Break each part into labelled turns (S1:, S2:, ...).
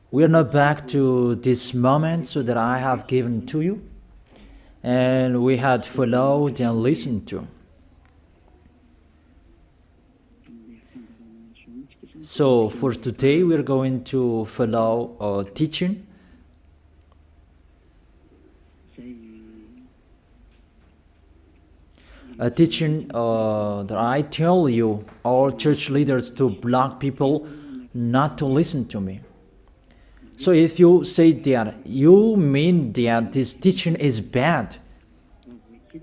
S1: We are now back to this moment so that I have given to you, and we had followed and listened to. So for today, we are going to follow a teaching. A teaching that I tell you, all church leaders, to block people not to listen to me. So if you say that, you mean that this teaching is bad.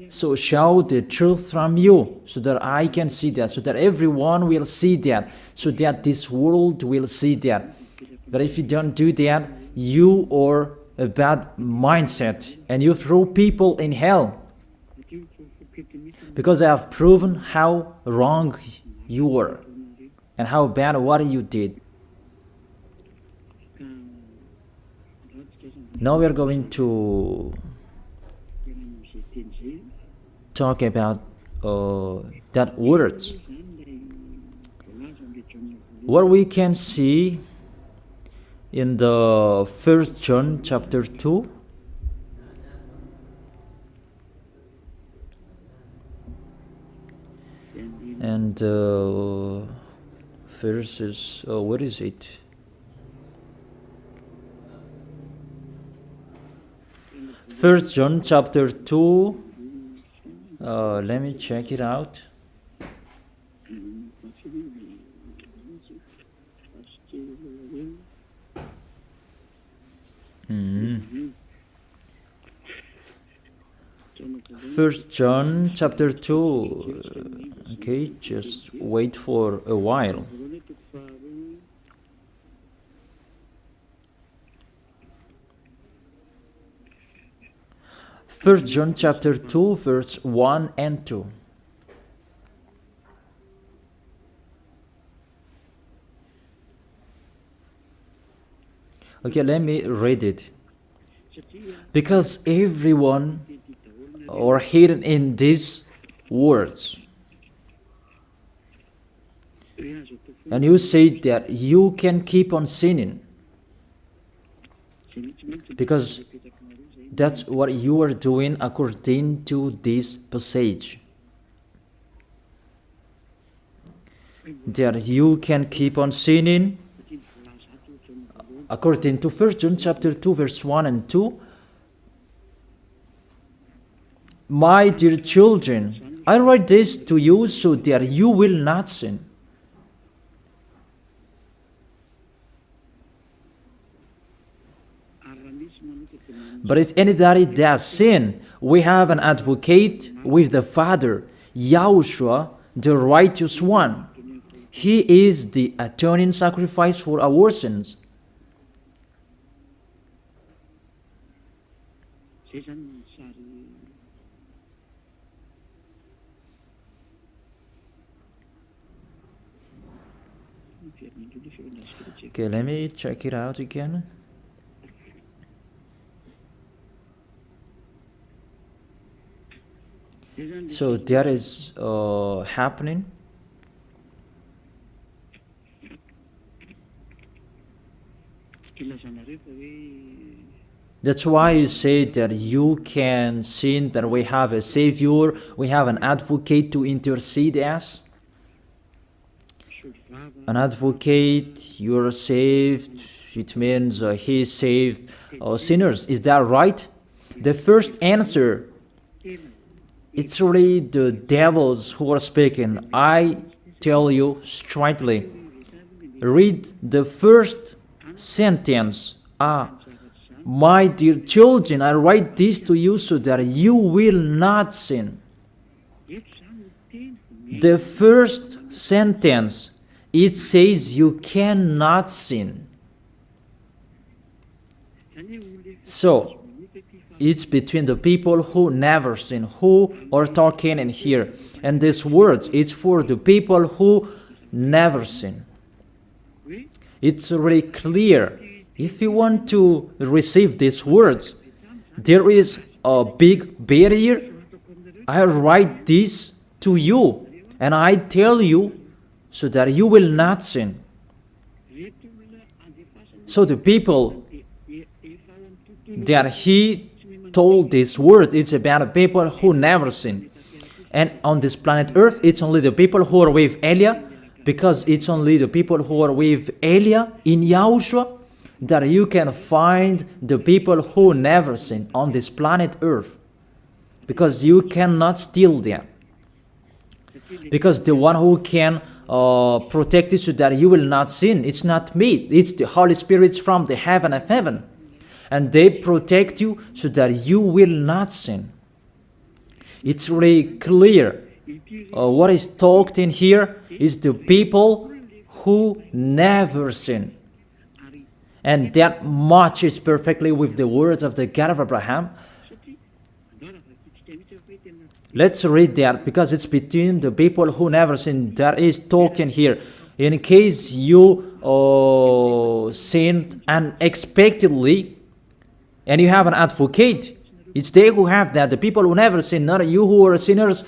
S1: So show the truth from you, so that I can see that, so that everyone will see that, so that this world will see that. But if you don't do that, you are a bad mindset, and you throw people in hell. Because I have proven how wrong you were, and how bad what you did. Now we are going to talk about that words. What we can see in the 1 John chapter 2, and verses, what is it? First John chapter 2, let me check it out. First John chapter 2. Okay, just wait for a while. First John chapter 2, verse 1 and 2. Okay, let me read it. Because everyone are hidden in these words. And you say that you can keep on sinning, because that's what you are doing according to this passage. That you can keep on sinning according to 1 John chapter 2, verse 1 and 2. My dear children, I write this to you so that you will not sin. But if anybody does sin, we have an advocate with the Father, YAHOSHUAH, the righteous one. He is the atoning sacrifice for our sins. Okay, let me check it out again. So that is happening. That's why you say that you can sin, that we have a Savior, we have an advocate to intercede us. An advocate, you're saved, it means he saved sinners. Is that right? The first answer, it's really the devils who are speaking. I tell you straightly, read the first sentence. My dear children, I write this to you so that you will not sin. The first sentence, it says you cannot sin. So, it's between the people who never sin, who are talking in here. And these words, it's for the people who never sin. It's really clear. If you want to receive these words, there is a big barrier. I write this to you, and I tell you so that you will not sin. So the people that he told this word, it's about the people who never sin. And on this planet Earth, it's only the people who are with Elia, because it's only the people who are with Elia in Yahushua that you can find the people who never sin on this planet Earth. Because you cannot steal them. Because the one who can protect you so that you will not sin, it's not me, it's the Holy Spirit from the heaven of heaven. And they protect you so that you will not sin. It's really clear. What is talked in here is the people who never sin. And that matches perfectly with the words of the God of Abraham. Let's read that, because it's between the people who never sin that is talked in here. In case you sinned unexpectedly and you have an advocate, it's they who have that, the people who never sin, not you who are sinners,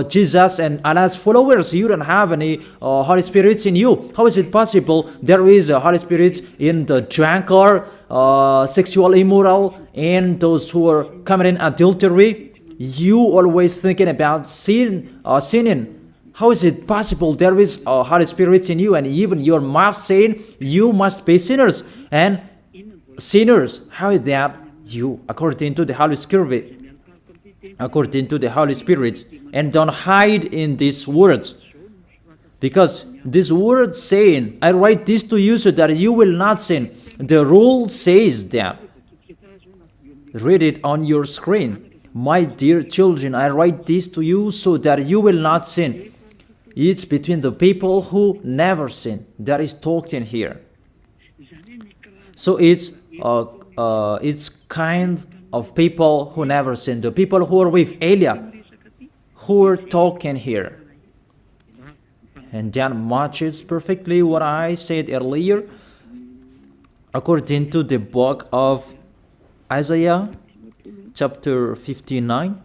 S1: Jesus and Allah's followers. You don't have any Holy Spirits in you. How is it possible there is a Holy Spirit in the drunkard, sexual immoral, and those who are committing adultery? You always thinking about sinning. How is it possible there is a Holy Spirit in you, and even your mouth saying you must be sinners? And sinners, how is that? You, according to the Holy Spirit, and don't hide in these words, because these words saying, I write this to you so that you will not sin. The rule says that. Read it on your screen. My dear children, I write this to you so that you will not sin. It's between the people who never sin that is talked in here. So it's kind of people who never sin, the people who are with Elia, who are talking here. And that matches perfectly what I said earlier, according to the book of Isaiah, chapter 59.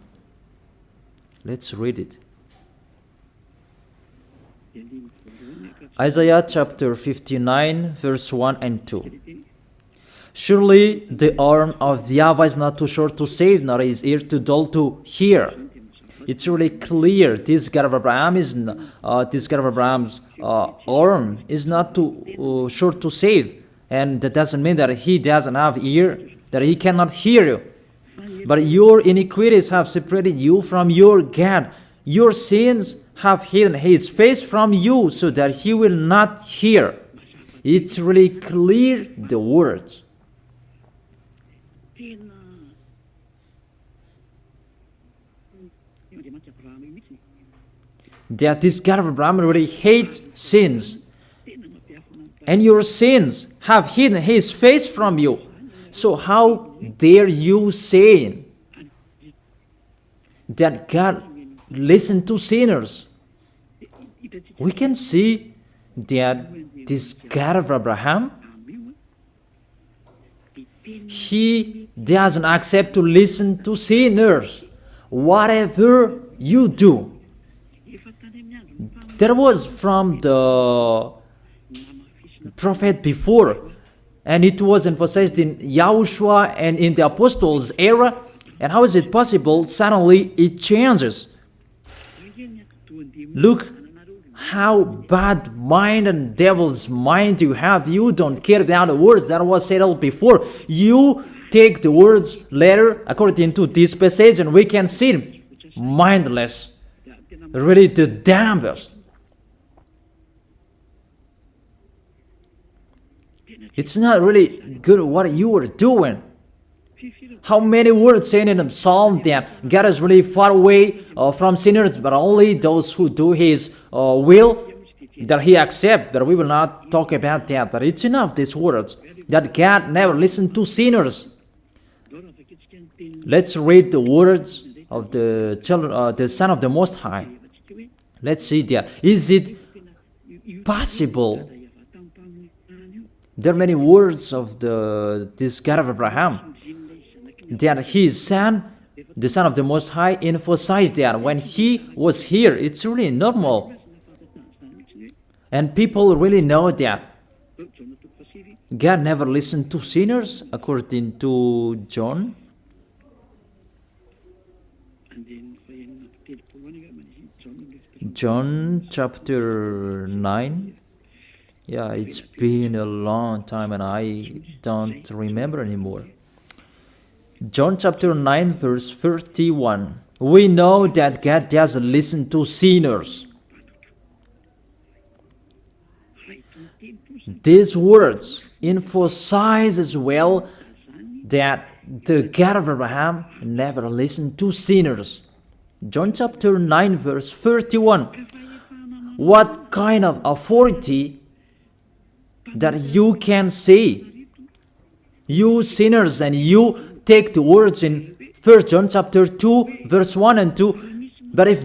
S1: Let's read it. Isaiah chapter 59, verse 1 and 2. Surely the arm of YAHVAH is not too short to save, nor his ear too dull to hear. It's really clear. This God of Abraham is Abraham's arm is not too short to save, and that doesn't mean that he doesn't have ear, that he cannot hear you. But your iniquities have separated you from your God. Your sins have hidden his face from you so that he will not hear. It's really clear, the words. That this God of Abraham really hates sins. And your sins have hidden his face from you. So how dare you say that God listens to sinners? We can see that this God of Abraham, he doesn't accept to listen to sinners. Whatever you do. There was from the prophet before, and it was emphasized in YAHOSHUAH and in the apostles' era. And how is it possible suddenly it changes? Look how bad mind and devil's mind you have. You don't care about the words that was said before. You take the words later according to this passage, and we can see mindless, really the damnedest. It's not really good what you are doing. How many words saying in the Psalm that God is really far away from sinners, but only those who do His will, that He accepts. But we will not talk about that. But it's enough, these words, that God never listened to sinners. Let's read the words of the children, the Son of the Most High. Let's see that. Is it possible? There are many words of this God of Abraham that his son, the Son of the Most High, emphasized that when he was here. It's really normal. And people really know that. God never listened to sinners, according to John. John chapter 9. Yeah, it's been a long time and I don't remember anymore. John chapter 9 verse 31. We know that God doesn't listen to sinners. These words emphasize as well that the God of Abraham never listened to sinners. John chapter 9 verse 31. What kind of authority that you can say, you sinners, and you take the words in 1 John chapter 2 verse 1 and 2. But if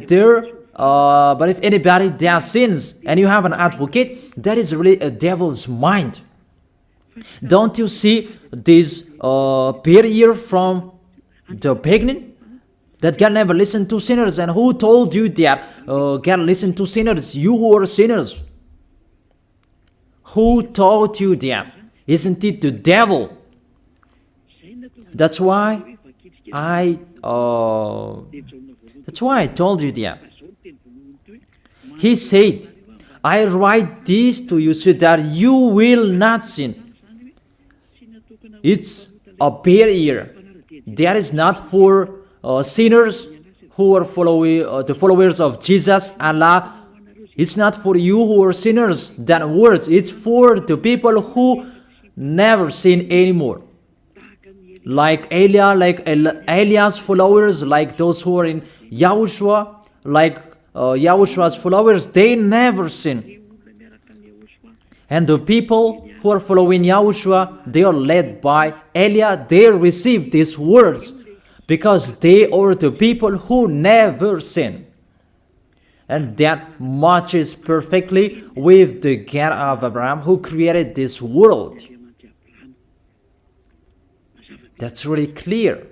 S1: anybody does sins and you have an advocate, that is really a devil's mind. Don't you see this barrier from the beginning? That God never listened to sinners. And who told you that God listened to sinners? You who are sinners. Who told you that? Isn't it the devil? That's why I told you that. He said, I write this to you so that you will not sin. It's a barrier. That is not for sinners who are the followers of Jesus, Allah. It's not for you who are sinners, that words. It's for the people who never sin anymore. Like Elias followers, like those who are in YAHOSHUAH, like YAHOSHUAH's followers, they never sin. And the people who are following YAHOSHUAH, they are led by Eliah. They receive these words because they are the people who never sin. And that matches perfectly with the God of Abraham who created this world. That's really clear.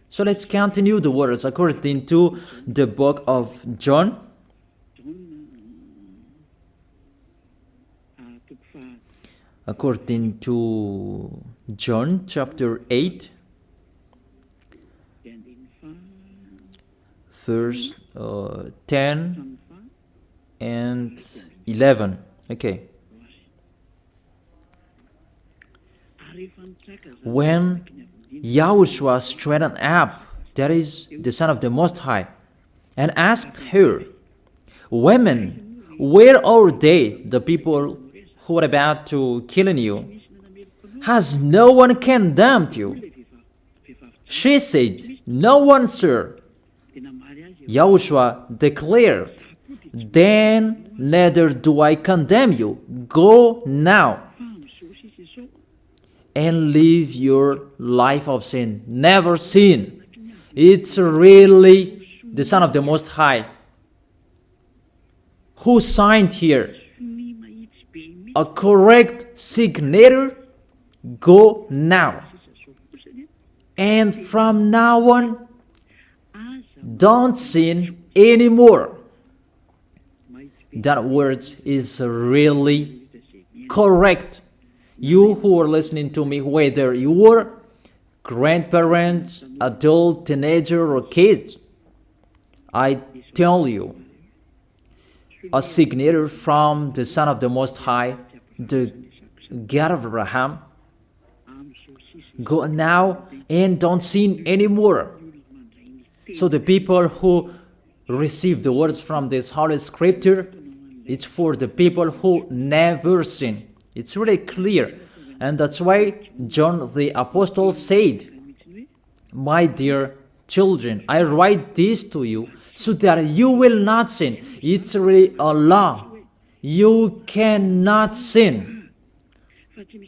S1: So let's continue the words according to the book of John. According to John chapter 8, verse 10 and 11. Okay. When YAHOSHUAH straightened up, that is the Son of the Most High, and asked her, Women, where are they, the people who are about to kill you? Has no one condemned you? She said, No one, sir. YAHOSHUAH declared, Then neither do I condemn you. Go now and live your life of sin. Never sin. It's really the Son of the Most High who signed here. A correct signature. Go now. And from now on, don't sin anymore. That word is really correct. You who are listening to me, whether you are grandparents, adult, teenager, or kids, I tell you, a signature from the Son of the Most High, the God of Abraham. Go now and don't sin anymore. So the people who receive the words from this Holy Scripture, it's for the people who never sin. It's really clear. And that's why John the Apostle said, My dear children, I write this to you so that you will not sin. It's really a law. You cannot sin.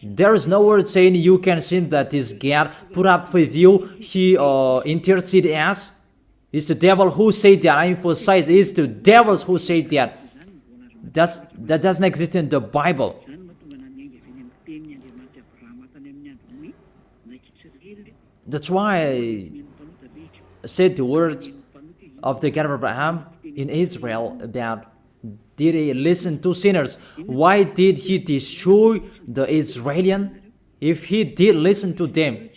S1: There is no word saying you can sin that is God put up with you. He interceded us. It's the devil who said that. I emphasize, it's the devils who say that. That doesn't exist in the Bible. That's why I said the words of the God of Abraham in Israel about did he listen to sinners? Why did he destroy the Israelites? If he did listen to them,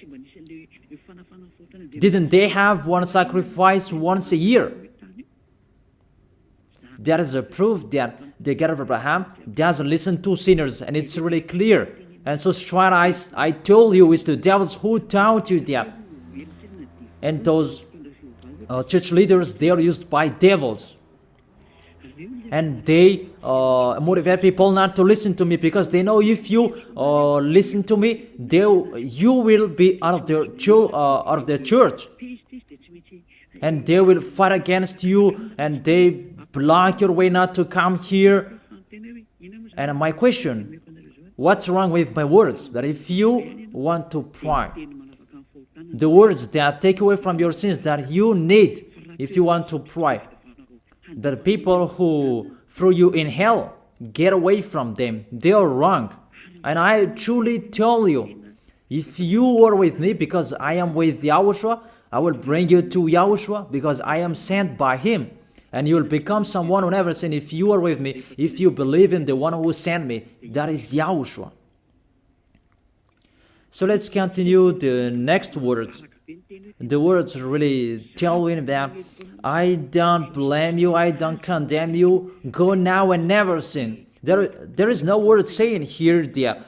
S1: didn't they have one sacrifice once a year? That is a proof that the God of Abraham doesn't listen to sinners, and it's really clear. And so straight I told you, it's the devils who taught you that. And those church leaders, they are used by devils. And they motivate people not to listen to me, because they know if you listen to me, you will be out of their church. And they will fight against you, and they block your way not to come here. And my question, what's wrong with my words? That if you want to pray, the words that take away from your sins that you need, if you want to pray, the people who threw you in hell, get away from them. They are wrong. And I truly tell you, if you are with me, because I am with YAHOSHUAH, I will bring you to YAHOSHUAH, because I am sent by him. And you will become someone who never sinned. If you are with me, if you believe in the one who sent me, that is YAHOSHUAH. So let's continue the next words. The words really tell him that I don't blame you, I don't condemn you, go now and never sin. There is no word saying here that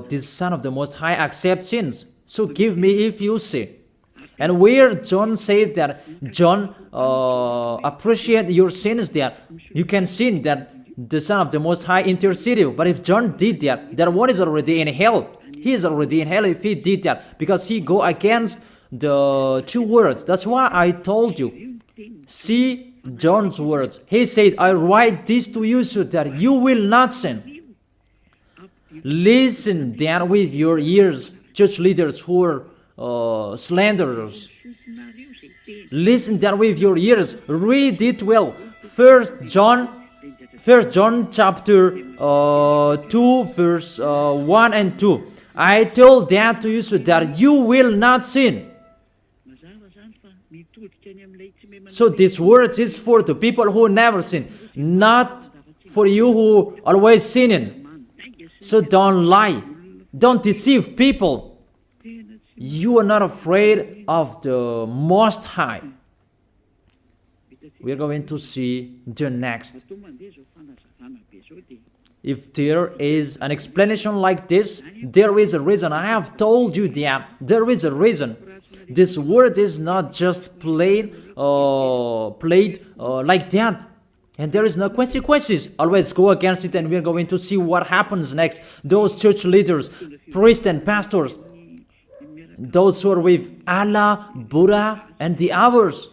S1: this Son of the Most High accepts sins. So give me if you sin. And where John said that John appreciate your sins, that you can sin, that the Son of the Most High intercede you. But if John did that one is already in hell. He is already in hell if he did that, because he go against the two words. That's why I told you. See John's words. He said, I write this to you so that you will not sin. Listen then with your ears, church leaders who are slanderers. Listen then with your ears. Read it well. First John chapter 2 verse 1 and 2. I told that to you so that you will not sin. So this word is for the people who never sin, not for you who always sinning. So don't lie. Don't deceive people. You are not afraid of the Most High. We are going to see the next. If there is an explanation like this, there is a reason. I have told you that there is a reason. This word is not just played like that. And there is no consequences. Always go against it, and we are going to see what happens next. Those church leaders, priests and pastors, those who are with Allah, Buddha, and the others,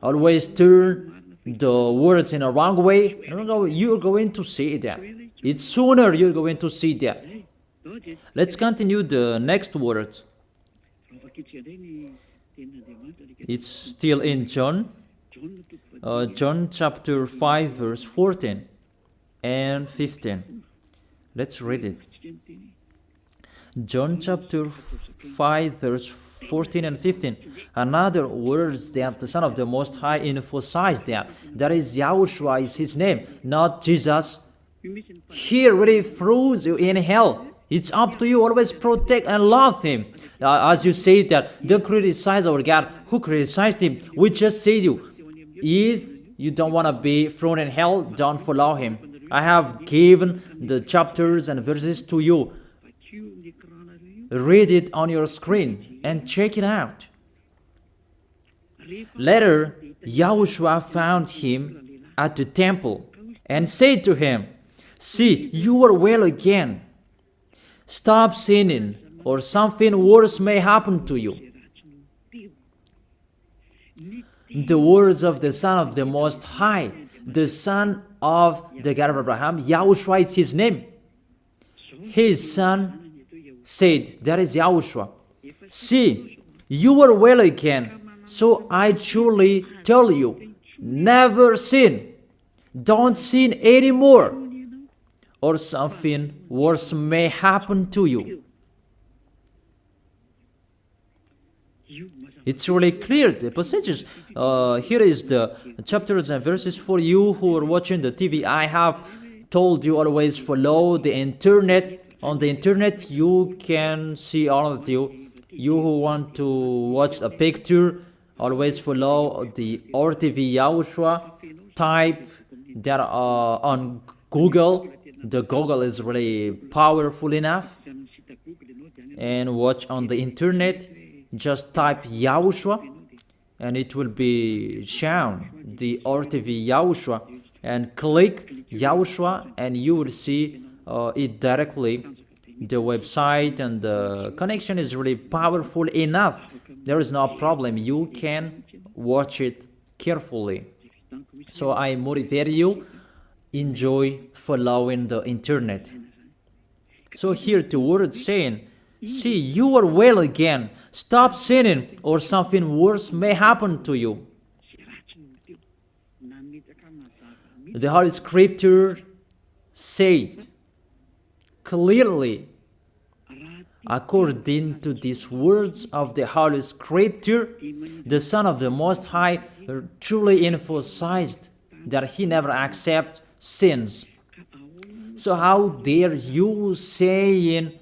S1: always turn the words in a wrong way. You're going to see that. It's sooner you're going to see that. Let's continue the next words. It's still in John. John chapter 5 verse 14 and 15. Let's read it. John chapter 5 verse 14 and 15. Another words that the Son of the Most High emphasized that is YAHOSHUAH is his name, not Jesus. He really throws you in hell. It's up to you. Always protect and love him. As you say that they criticize our God. Who criticized him? We just say you. If you don't want to be thrown in hell, don't follow him. I have given the chapters and verses to you. Read it on your screen and check it out. Later, YAHOSHUAH found him at the temple and said to him, see, you are well again. Stop sinning, or something worse may happen to you. The words of the Son of the Most High, the Son of the God of Abraham, YAHOSHUAH is his name. His son said, that is YAHOSHUAH, see, you are well again. So I truly tell you, never sin. Don't sin anymore, or something worse may happen to you. It's really clear, the passages. Here is the chapters and verses for you who are watching the TV. I have told you always follow the internet. On the internet, you can see all of you. You who want to watch a picture, always follow the RTV YAHOSHUAH. Type that on Google. The Google is really powerful enough. And watch on the internet. Just type YAHOSHUAH and it will be shown the RTV YAHOSHUAH, and click YAHOSHUAH and you will see it directly, the website, and the connection is really powerful enough. There is no problem, you can watch it carefully. So I motivate you, enjoy following the internet. So here the word saying, see, you are well again. Stop sinning, or something worse may happen to you. The Holy Scripture said clearly, according to these words of the Holy Scripture, the Son of the Most High truly emphasized that he never accepts sins. So how dare you saying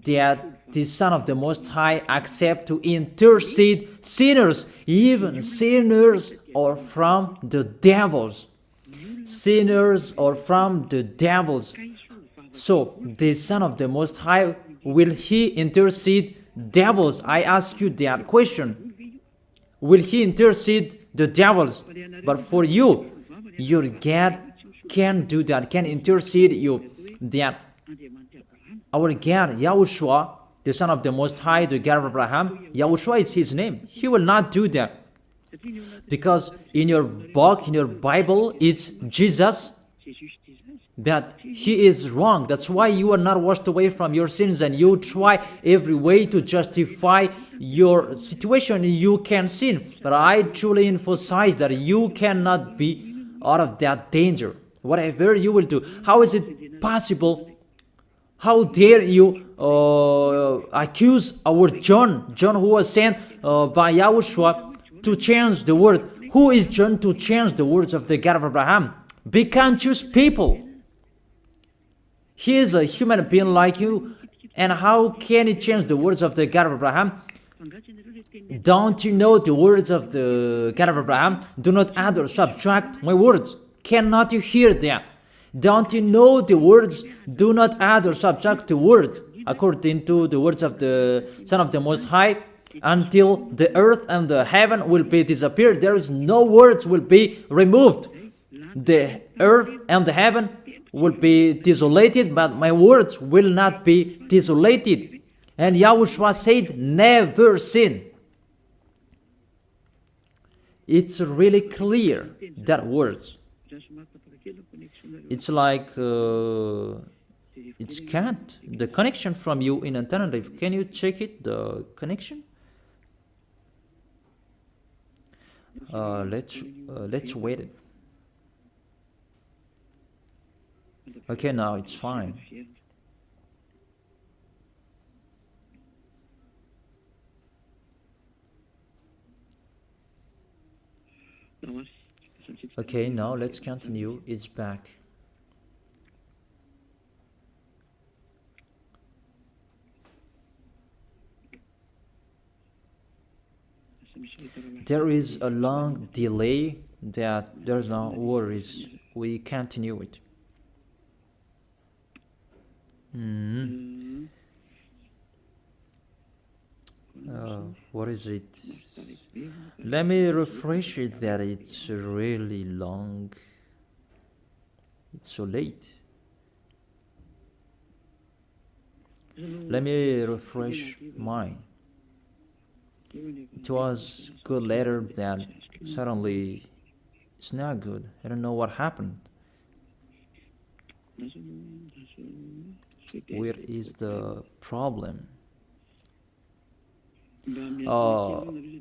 S1: that the Son of the Most High accept to intercede sinners, even sinners or from the devils. Sinners or from the devils. So the Son of the Most High, will he intercede devils? I ask you that question. Will he intercede the devils? But for you, your God can do that, can intercede you. That our God, YAHOSHUAH, the Son of the Most High, the God of Abraham, YAHOSHUAH is his name. He will not do that. Because in your book, in your Bible, it's Jesus. But he is wrong. That's why you are not washed away from your sins and you try every way to justify your situation. You can sin. But I truly emphasize that you cannot be out of that danger. Whatever you will do. How is it possible? How dare you accuse our John who was sent by YAHOSHUAH to change the word? Who is John to change the words of the God of Abraham? Be conscious people. He is a human being like you, and how can he change the words of the God of Abraham? Don't you know the words of the God of Abraham? Do not add or subtract my words. Cannot you hear that? Don't you know the words? Do not add or subtract the word, according to the words of the Son of the Most High, until the earth and the heaven will be disappeared. There is no words will be removed. The earth and the heaven will be desolated, but my words will not be desolated. And YAHOSHUAH said, never sin. It's really clear, that words. It's like it's can't. The connection from you in alternative. Can you check it? The connection. Let's wait it. Okay, now it's fine. Okay, now let's continue. It's back. There is a long delay that there's no worries. We continue it. What is it? Let me refresh it that it's really long. It's so late. Let me refresh mine. It was good later, that suddenly it's not good. I don't know what happened. Where is the problem?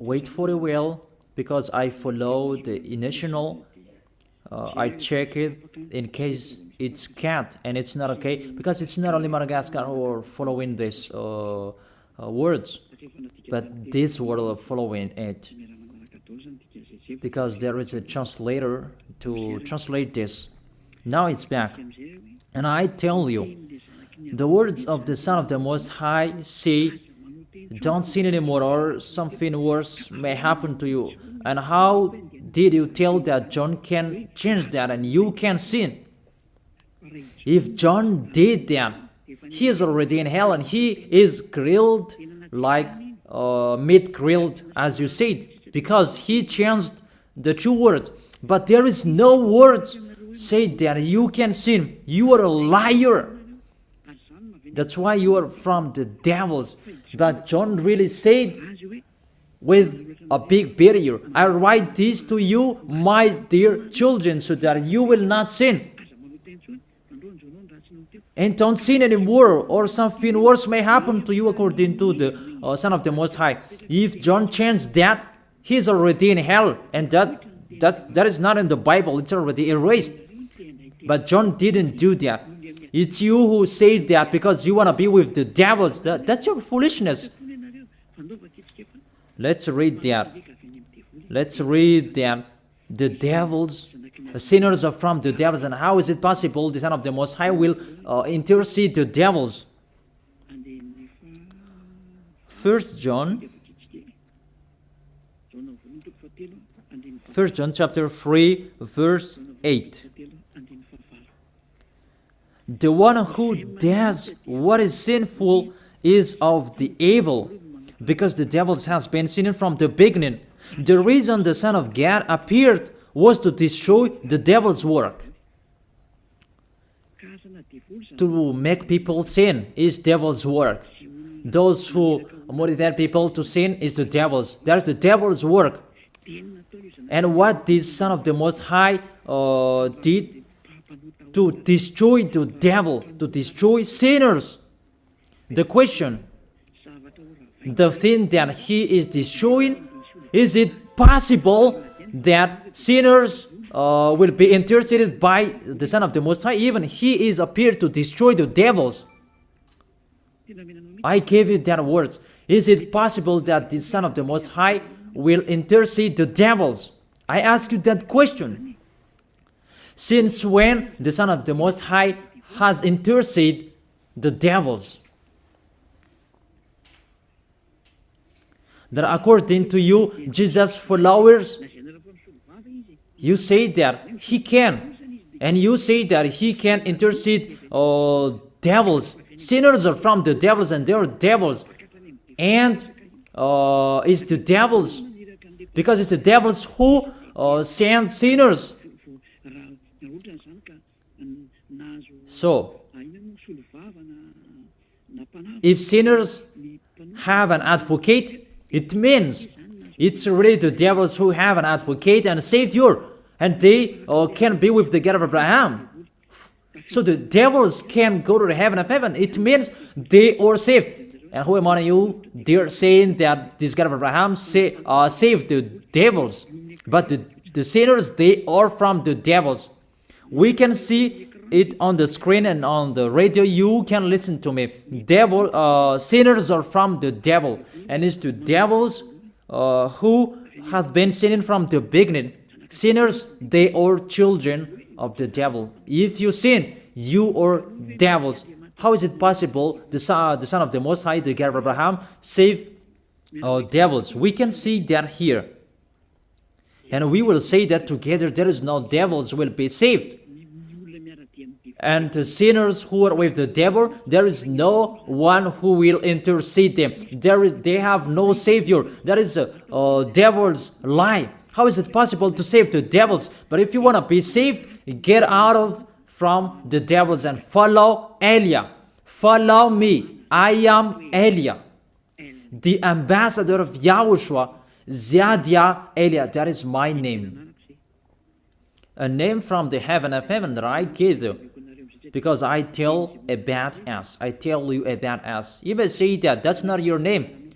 S1: Wait for a while, because I follow the initial. I check it in case it's cat and it's not okay, because it's not only Madagascar who are following these words. but this will following it, because there is a translator to translate this. Now it's back. And I tell you, the words of the Son of the Most High say, don't sin anymore, or something worse may happen to you. And how did you tell that John can change that and you can sin? If John did that, he is already in hell, and he is grilled like meat grilled, as you said, because he changed the true words. But there is no words say that you can sin. You are a liar. That's why you are from the devils. But John really said with a big barrier, I write this to you, my dear children, so that you will not sin. And don't sin anymore, or something worse may happen to you, according to the Son of the Most High. If John changed that, he's already in hell, and that is not in the Bible. It's already erased. But John didn't do that. It's you who say that because you want to be with the devils. That's your foolishness. Let's read that. Let's read that. The devils, sinners are from the devils. And how is it possible the Son of the Most High will intercede the devils? 1 John chapter 3, verse 8. The one who does what is sinful is of the evil, because the devils has been sinning from the beginning. The reason the Son of God appeared was to destroy the devil's work. To make people sin is devil's work. Those who motivate people to sin is the devil's. That's the devil's work. And what this Son of the Most High did to destroy the devil, to destroy sinners. The question, the thing that he is destroying, is it possible that sinners will be interceded by the Son of the Most High? Even he is appeared to destroy the devils. I gave you that words. Is it possible that the Son of the Most High will intercede the devils? I ask you that question. Since when the Son of the Most High has interceded the devils? That according to you, Jesus' followers, you say that he can, and you say that he can intercede devils. Sinners are from the devils, and they are devils. And it's the devils, because it's the devils who send sinners. So, if sinners have an advocate, it means it's really the devils who have an advocate and a savior, and they can be with the God of Abraham. So the devils can go to the heaven of heaven. It means they are saved. And who among you, they're saying that this God of Abraham saved the devils. But the sinners, they are from the devils. We can see it on the screen and on the radio. You can listen to me. Sinners are from the devil. And it's the devils who have been sinning from the beginning. Sinners, they are children of the devil. If you sin, you are devils. How is it possible the Son of the Most High, the God of Abraham, save devils? We can see that here. And we will say that together there is no devils will be saved. And the sinners who are with the devil, there is no one who will intercede them. They have no savior. That is a devil's lie. How is it possible to save the devils? But if you want to be saved, get out from the devils and follow Elia. Follow me. I am Elia, the ambassador of Yahushua, Ziadia Elia. That is my name. A name from the heaven of heaven that I gave you. Because I tell about us. I tell you about us. You may say that that's not your name.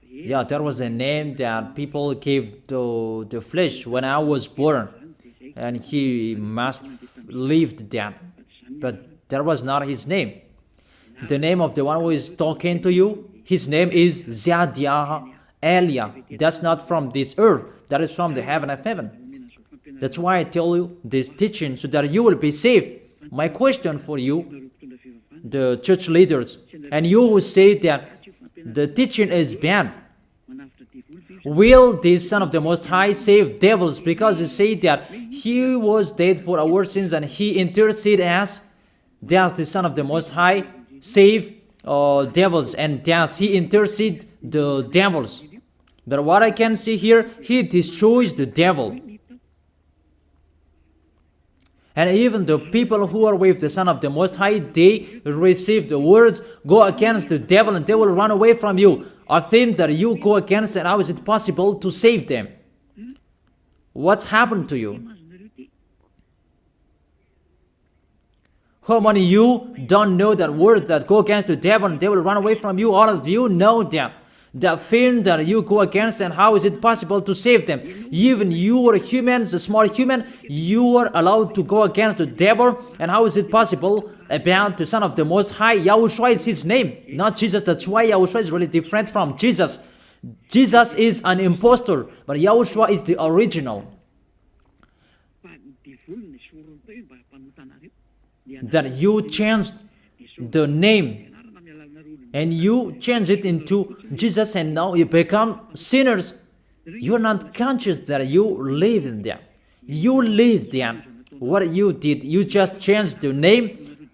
S1: Yeah, that was a name that people gave to the flesh when I was born. And he must lived that. But that was not his name. The name of the one who is talking to you, His name is Zadiah Elia. That's not from this earth. That is from the heaven of heaven. That's why I tell you this teaching, so that you will be saved. My question for you, the church leaders, and you who say that the teaching is bad, will the Son of the Most High save devils? Because you say that He was dead for our sins and He interceded as, does the Son of the Most High save devils, and does He intercede the devils? But what I can see here, He destroys the devil. And even the people who are with the Son of the Most High, they receive the words, go against the devil and they will run away from you. A thing that you go against, and how is it possible to save them? What's happened to you? How many of you don't know that words that go against the devil and they will run away from you? All of you know that. The thing that you go against, and how is it possible to save them? Even you are humans, a small human, you are allowed to go against the devil, and how is it possible about the Son of the Most High? YAHOSHUAH is His name, not Jesus. That's why YAHOSHUAH is really different from Jesus. Jesus is an impostor, but YAHOSHUAH is the original. That you changed the name and you change it into Jesus, and now you become sinners. You are not conscious that you live in them. You live them. What you did, you just changed the name.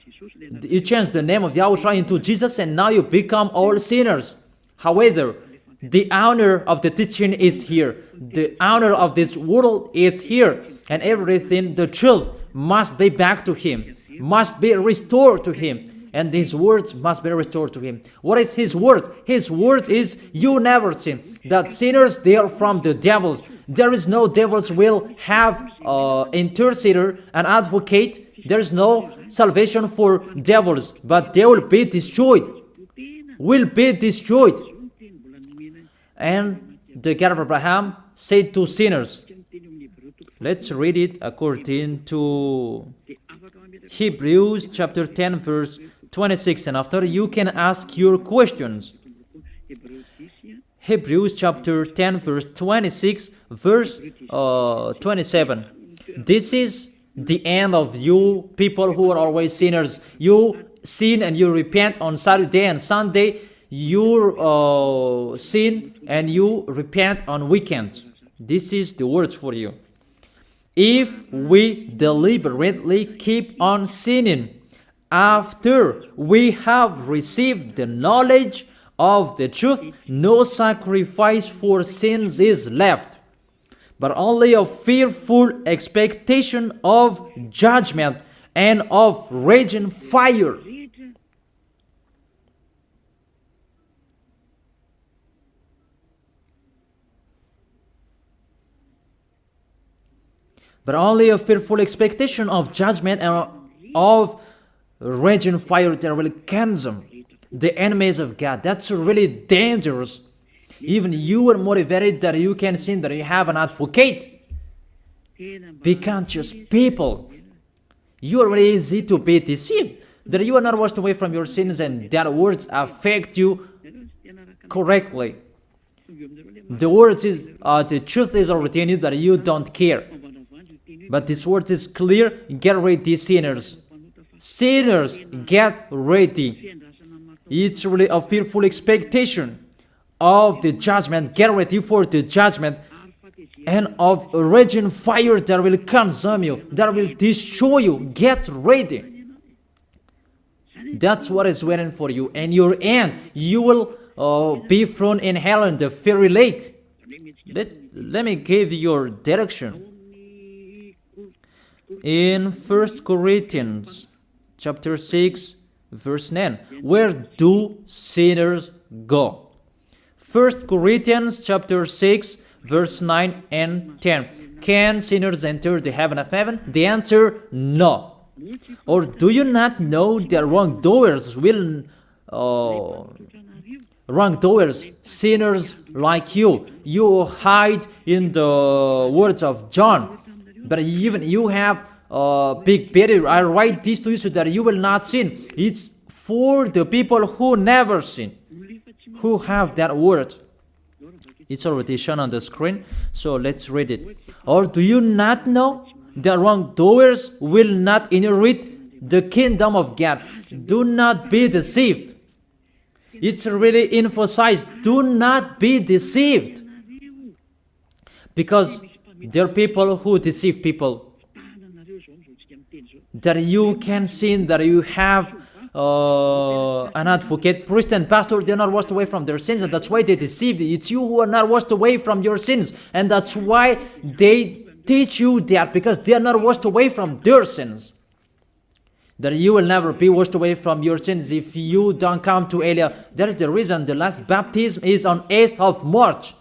S1: You changed the name of YAHOSHUAH into Jesus, and now you become all sinners. However, the honor of the teaching is here. The honor of this world is here. And everything, the truth, must be back to Him, must be restored to Him. And His words must be restored to Him. What is His word? His word is, you never sin. That sinners, they are from the devils. There is no devils will have intercessor, an advocate. There is no salvation for devils, but they will be destroyed. Will be destroyed. And the God of Abraham said to sinners. Let's read it according to Hebrews chapter 10 verse 26, and after you can ask your questions. Hebrews chapter 10 verse 26 verse 27. This is the end of you people who are always sinners. You sin and you repent on Saturday and Sunday. You sin and you repent on weekends. This is the words for you. If we deliberately keep on sinning after we have received the knowledge of the truth, no sacrifice for sins is left, but only a fearful expectation of judgment and of raging fire. But only a fearful expectation of judgment and of raging fire that will consume the enemies of God. That's really dangerous. Even you are motivated that you can sin, that you have an advocate. Be conscious, people. You are really easy to be deceived. That you are not washed away from your sins and that words affect you correctly. The words is, the truth is already in you that you don't care. But this word is clear. Get ready, sinners. Sinners, get ready. It's really a fearful expectation of the judgment. Get ready for the judgment and of a raging fire that will consume you, that will destroy you. Get ready. That's what is waiting for you. And your end, you will be thrown in hell in the fiery lake. Let me give you your direction. In 1 Corinthians chapter 6 verse 9, where do sinners go? 1 Corinthians chapter 6 verse 9 and 10. Can sinners enter the heaven of heaven? The answer, no. Or do you not know that wrongdoers will wrongdoers, sinners like you hide in the words of John. But even you have big better. I write this to you so that you will not sin. It's for the people who never sin, who have that word. It's already shown on the screen, so let's read it. Or do you not know that wrongdoers will not inherit the kingdom of God? Do not be deceived. It's really emphasized, do not be deceived. Because there are people who deceive people. That you can sin, that you have an advocate, priest and pastor, they're not washed away from their sins, and that's why they deceive you. It's you who are not washed away from your sins, and that's why they teach you that, because they are not washed away from their sins. That you will never be washed away from your sins if you don't come to Elia. That is the reason the last baptism is on 8th of March.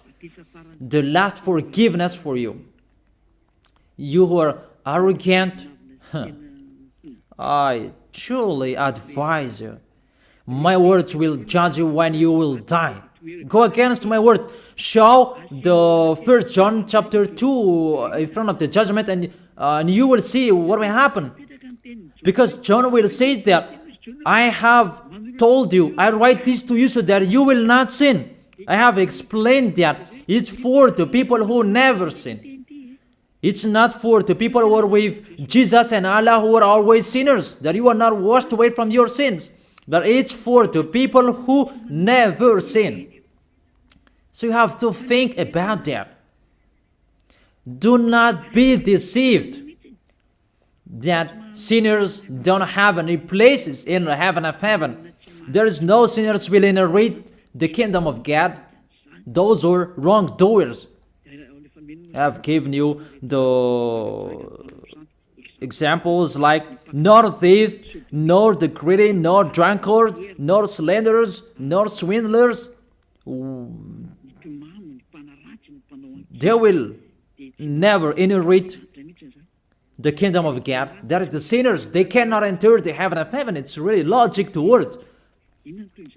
S1: The last forgiveness for you. You who are arrogant, I truly advise you. My words will judge you when you will die. Go against my words. Show the 1 John chapter 2 in front of the judgment, and you will see what will happen. Because John will say that, I have told you, I write this to you so that you will not sin. I have explained that. It's for the people who never sin. It's not for the people who are with Jesus and Allah who are always sinners, that you are not washed away from your sins. But it's for the people who never sin. So you have to think about that. Do not be deceived that sinners don't have any places in the heaven of heaven. There is no sinners will inherit the kingdom of God. Those are wrongdoers. I have given you the examples like nor thief, nor the greedy, nor drunkard, nor slanderers, nor swindlers. They will never inherit the kingdom of God. That is the sinners. They cannot enter the heaven of heaven. It's really logic to words.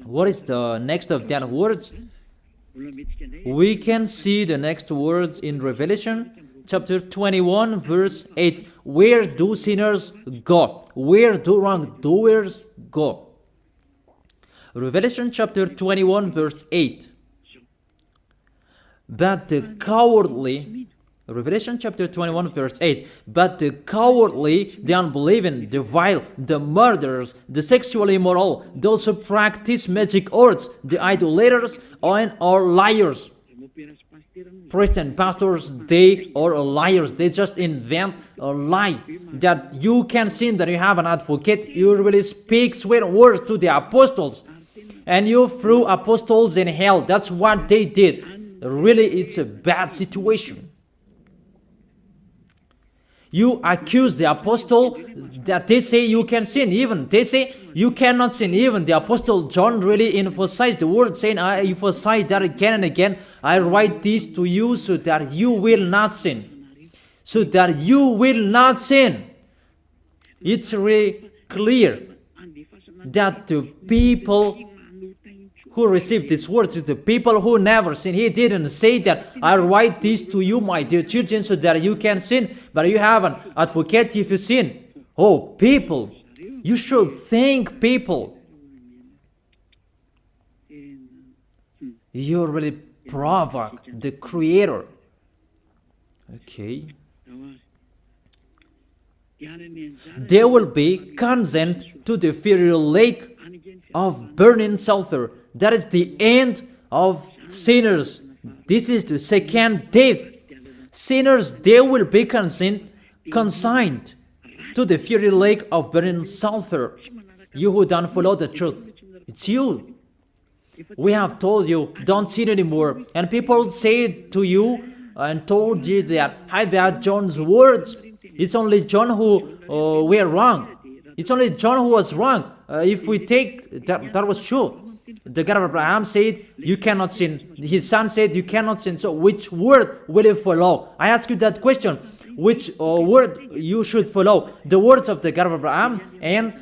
S1: What is the next of that words? We can see the next words in Revelation chapter 21 verse 8. Where do sinners go? Where do wrongdoers go? Revelation chapter 21 verse 8. But the cowardly, Revelation chapter 21 verse 8. But the cowardly, the unbelieving, the vile, the murderers, the sexually immoral, those who practice magic arts, the idolaters, and are liars. Priests and pastors, they are liars. They just invent a lie that you can sin, that you have an advocate. You really speak sweet words to the apostles, and you threw apostles in hell. That's what they did. Really, it's a bad situation. You accuse the apostle that they say you can sin. Even they say you cannot sin. Even the apostle John really emphasized the word, saying, I emphasize that again and again. I write this to you so that you will not sin. So that you will not sin. It's really clear that the people who received these words is the people who never sin. He didn't say that I write this to you, my dear children, so that you can sin, but you have an advocate if you sin. Oh, people, you should think, people. You really provoke the Creator. Okay. They will be condemned to the fiery lake of burning sulfur. That is the end of sinners. This is the second death. Sinners, they will be consigned to the fiery lake of burning sulfur. You who don't follow the truth, it's you. We have told you, don't sin anymore. And people say to you and told you that, how about John's words? It's only John who were wrong. It's only John who was wrong. If we take that was true. The God of Abraham said, you cannot sin. His son said, you cannot sin. So which word will you follow? I ask you that question. Which word you should follow? The words of the God of Abraham and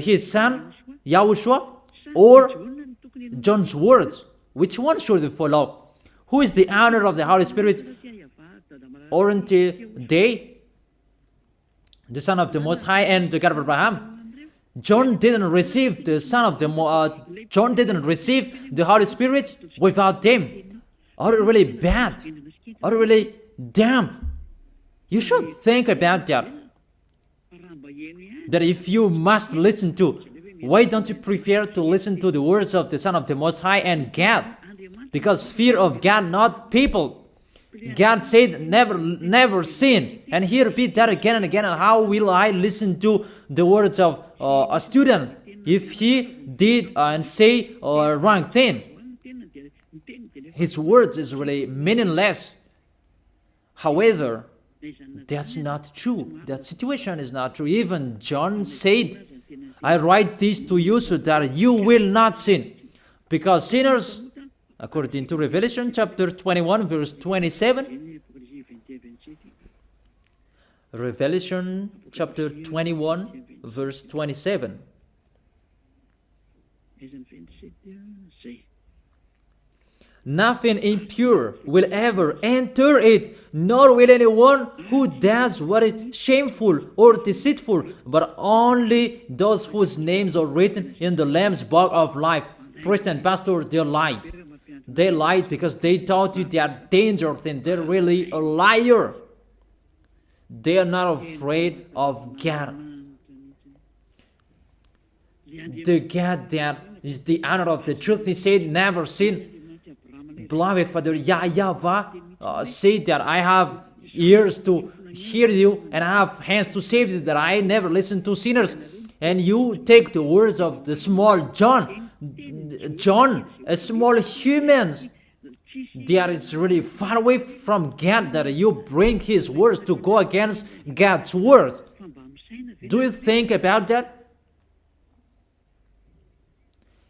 S1: his son, YAHOSHUAH, or John's words? Which one should you follow? Who is the owner of the Holy Spirit? Aren't they the Son of the Most High and the God of Abraham? John didn't receive the John didn't receive the Holy Spirit without them. Are you really bad? Are you really damn? You should think about that. That if you must listen to, why don't you prefer to listen to the words of the Son of the Most High and God? Because fear of God, not people. God said, never sin. And he repeat that again and again. And how will I listen to the words of a student if he did and say a wrong thing? His words is really meaningless. However, that's not true. That situation is not true. Even John said, I write this to you so that you will not sin. Because sinners, according to Revelation chapter 21 verse 27, Revelation chapter 21 verse 27, nothing impure will ever enter it, nor will anyone who does what is shameful or deceitful, but only those whose names are written in the Lamb's book of life. Priest and pastor, they lied. They lied because they taught you they are dangerous and they're really a liar. They are not afraid of God. The God that is the honor of the truth, he said, never sin. Beloved Father, YAHVAH said that I have ears to hear you and I have hands to save you, that I never listen to sinners. And you take the words of the small John, a small human, that is really far away from God, that you bring his words to go against God's word. Do you think about that?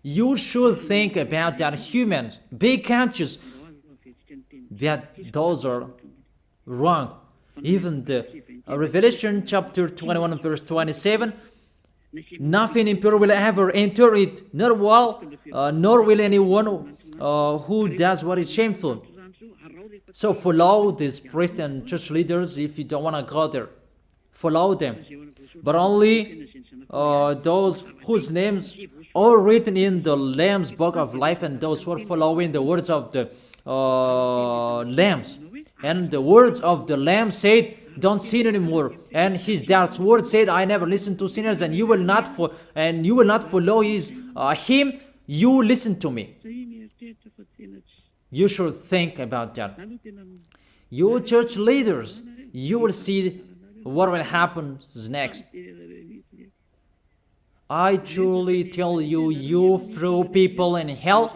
S1: You should think about that, humans. Be conscious that those are wrong. Even the Revelation chapter 21 verse 27, nothing impure will ever enter it, nor will anyone who does what is shameful. So follow these priests and church leaders if you don't want to go there. Follow them. But only those whose names are written in the Lamb's book of life, and those who are following the words of the Lambs. And the words of the Lamb said, don't sin anymore. And his dad's word said, I never listen to sinners, and you will not follow him. You listen to me. You should think about that. You church leaders, you will see what will happen next. I truly tell you, you throw people in hell,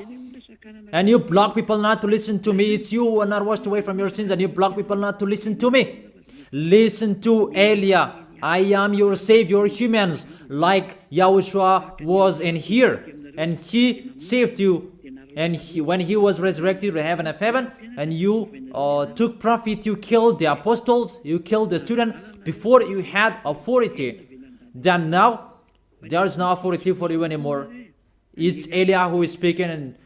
S1: and you block people not to listen to me. It's you who are not washed away from your sins, and you block people not to listen to me. Listen to Elia. I am your savior, humans, like Yahushua was in here, and he saved you. And when he was resurrected to heaven of heaven, and you took profit, you killed the apostles, you killed the student before you had authority. Then now, there is no authority for you anymore. It's Elia who is speaking and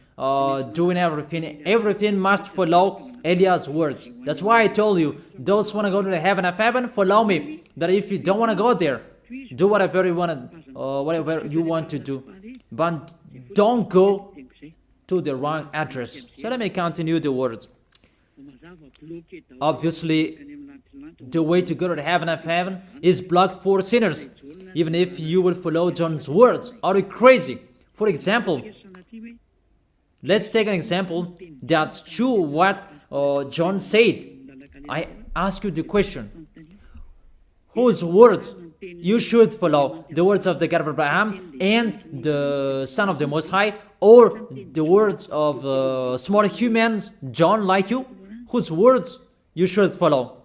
S1: doing everything. Everything must follow Elia's words. That's why I told you, those who want to go to the heaven of heaven, follow me. That if you don't want to go there, do whatever you want to do. But don't go to the wrong address. So let me continue the words. Obviously, the way to go to the heaven of heaven is blocked for sinners, even if you will follow John's words. Are you crazy? For example, let's take an example that's true what John said. I ask you the question, whose words you should follow? The words of the God of Abraham and the Son of the Most High, or the words of small humans, John like you? Whose words you should follow?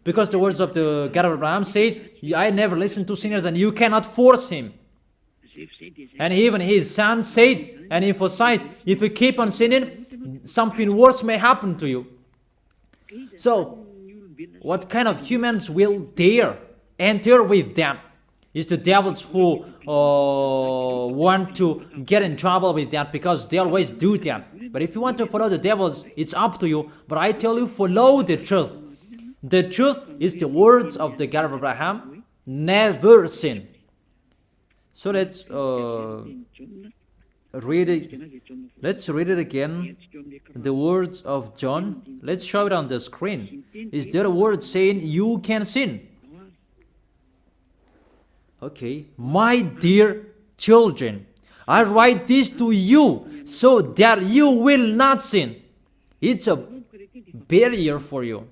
S1: Because the words of the God of Abraham said, I never listen to sinners, and you cannot force him. And even his son said and emphasized, if you keep on sinning, something worse may happen to you. So, what kind of humans will dare enter with them? It's the devils who want to get in trouble with that, because they always do that. But if you want to follow the devils, it's up to you. But I tell you, follow the truth. The truth is the words of the God of Abraham, never sin. So read it. Let's read it again. The words of John. Let's show it on the screen. Is there a word saying you can sin? Okay. My dear children, I write this to you so that you will not sin. It's a barrier for you.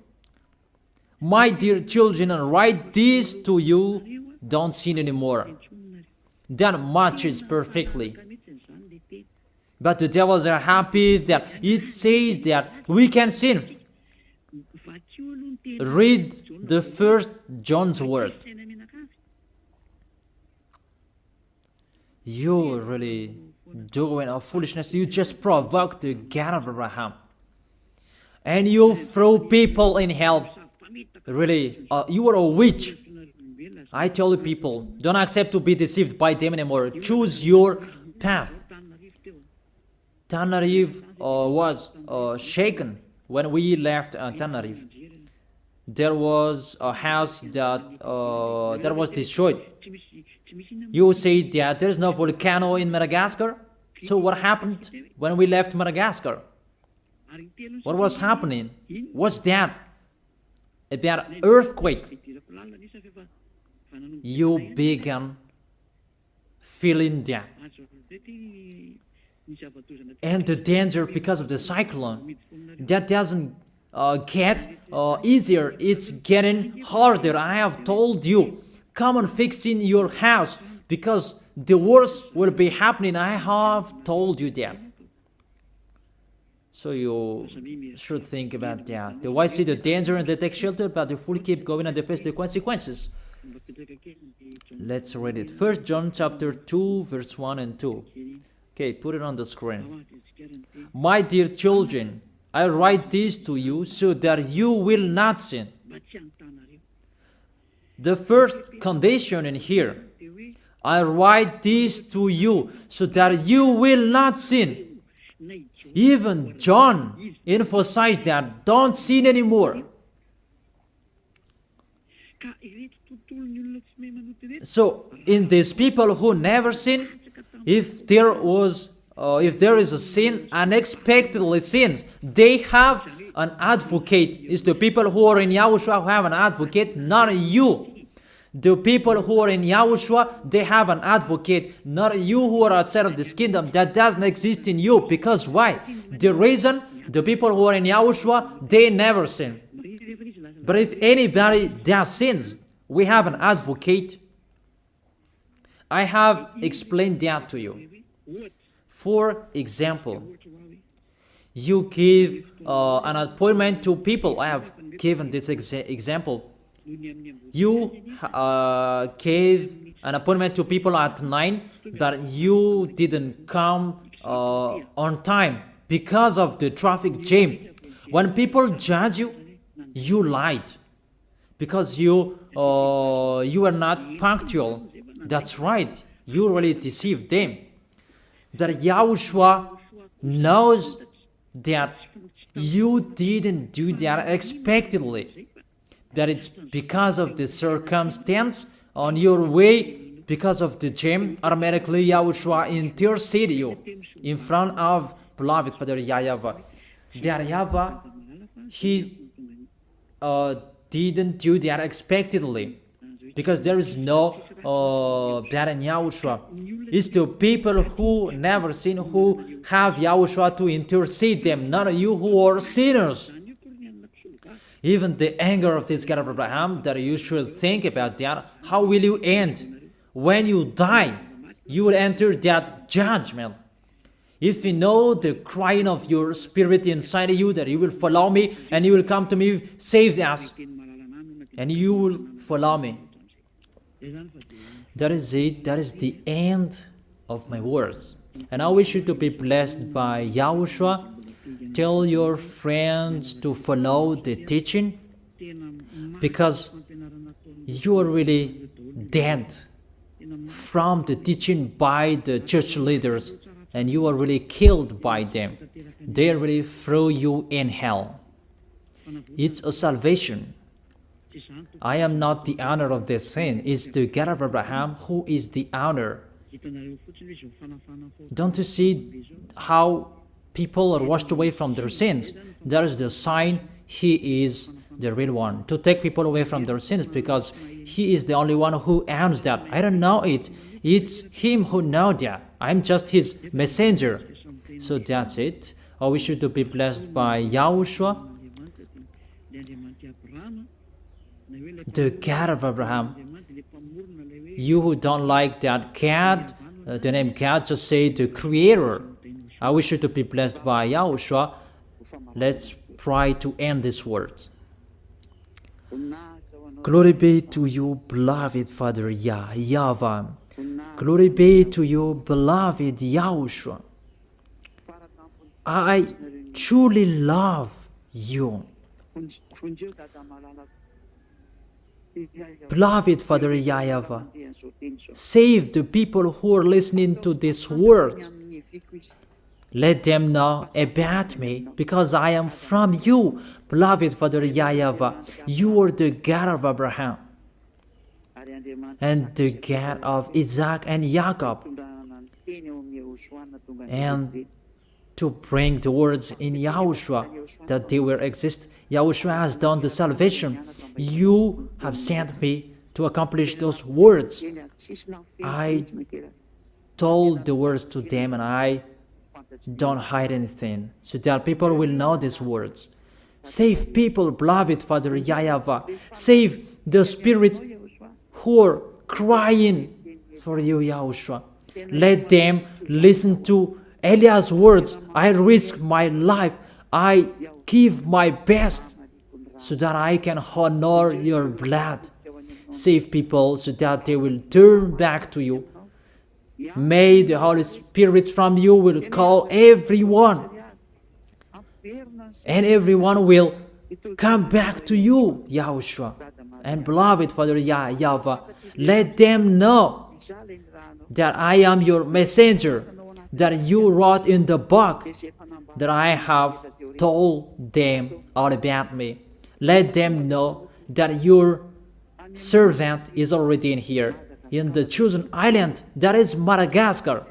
S1: My dear children, I write this to you. Don't sin anymore. That matches perfectly. But the devils are happy that it says that we can sin. Read the first John's word. You're really doing a foolishness. You just provoke the God of Abraham. And you throw people in hell. Really, you are a witch. I tell you people, don't accept to be deceived by them anymore. Choose your path. Tanariv was shaken when we left Tanariv. There was a house that was destroyed. You say that there is no volcano in Madagascar. So what happened when we left Madagascar? What was happening? What's that? About earthquake. You began feeling that. And the danger because of the cyclone, that doesn't get easier. It's getting harder. I have told you, come on fixing your house because the worst will be happening. I have told you that. So you should think about that. The wise see the danger and they take shelter, but the fool keep going and they face the consequences. Let's read it. 1 John chapter 2, verse 1 and 2. Okay, put it on the screen. My dear children, I write this to you so that you will not sin. The first condition in here, I write this to you so that you will not sin. Even John emphasized that, don't sin anymore. So, in these people who never sin, if there is a sin, unexpectedly sins, they have an advocate. It's the people who are in YAHOSHUAH who have an advocate, not you. The people who are in YAHOSHUAH, they have an advocate, not you who are outside of this kingdom. That doesn't exist in you. Because why? The reason, the people who are in YAHOSHUAH, they never sin. But if anybody does sins, we have an advocate. I have explained that to you. For example, you give an appointment to people. I have given this example. You gave an appointment to people at 9, but you didn't come on time because of the traffic jam. When people judge you, you lied because you are not punctual. That's right. You really deceived them. That YAHOSHUAH knows that you didn't do that unexpectedly. That it's because of the circumstance on your way, because of the jam, automatically YAHOSHUAH intercede you in front of beloved Father YAHVAH. That YAHVAH, he didn't do that unexpectedly, because there is no that in YAHOSHUAH. It's the people who never sin who have YAHOSHUAH to intercede them, not you who are sinners. Even the anger of this God of Abraham, that you should think about that. How will you end? When you die, you will enter that judgment. If you know the crying of your spirit inside you, that you will follow me and you will come to me, save us, and you will follow me. That is it. That is the end of my words. And I wish you to be blessed by YAHOSHUAH. Tell your friends to follow the teaching, because you are really dead from the teaching by the church leaders, and you are really killed by them. They really throw you in hell. It's a salvation. I am not the owner of this sin. It's the God of Abraham who is the owner. Don't you see how people are washed away from their sins? That is the sign He is the real one, to take people away from their sins, because He is the only one who owns that. I don't know it. It's Him who knows that. I'm just His messenger. So that's it. I wish you to be blessed by YAHOSHUAH, the God of Abraham. You who don't like that God, the name God, just say the Creator. I wish you to be blessed by YAHOSHUAH. Let's try to end this word. Glory be to you, beloved Father YAHVAH. Glory be to you, beloved YAHOSHUAH. I truly love you. Beloved Father YAHVAH, save the people who are listening to this word. Let them know about me, because I am from you, beloved Father YAHVAH. You are the God of Abraham and the God of Isaac and Jacob. And to bring the words in YAHOSHUAH that they will exist. YAHOSHUAH has done the salvation. You have sent me to accomplish those words. I told the words to them, and I don't hide anything, so that people will know these words. Save people, beloved Father YAHVAH. Save the spirits who are crying for you, YAHOSHUAH. Let them listen to Eliah's words. I risk my life. I give my best so that I can honor your blood. Save people so that they will turn back to you. May the Holy Spirit from you will call everyone, and everyone will come back to you, YAHOSHUAH. And beloved Father YAHVAH, let them know that I am your messenger, that you wrote in the book, that I have told them all about me. Let them know that your servant is already in here, in the chosen island, that is Madagascar.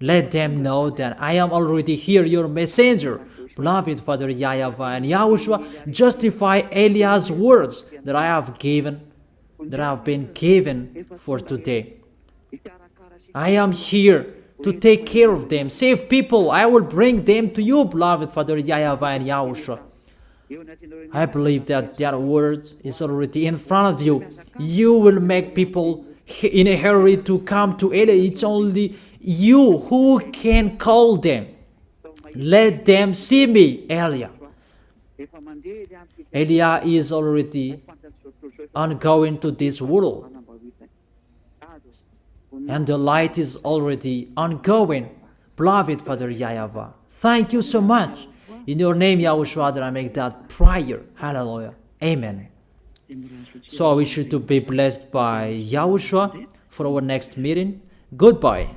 S1: Let them know that I am already here, your messenger. Beloved Father YAHVAH and YAHOSHUAH, justify Eliah's words that I have been given for today. I am here to take care of them. Save people. I will bring them to you, beloved Father YAHVAH and YAHOSHUAH. I believe that word is already in front of you. You will make people in a hurry to come to Eliah. It's only you who can call them. Let them see me, Eliah. Eliah is already ongoing to this world, and the light is already ongoing. Beloved Father YAHVAH, thank you so much. In your name, YAHOSHUAH, that I make that prayer. Hallelujah. Amen. So I wish you to be blessed by YAHOSHUAH for our next meeting. Goodbye.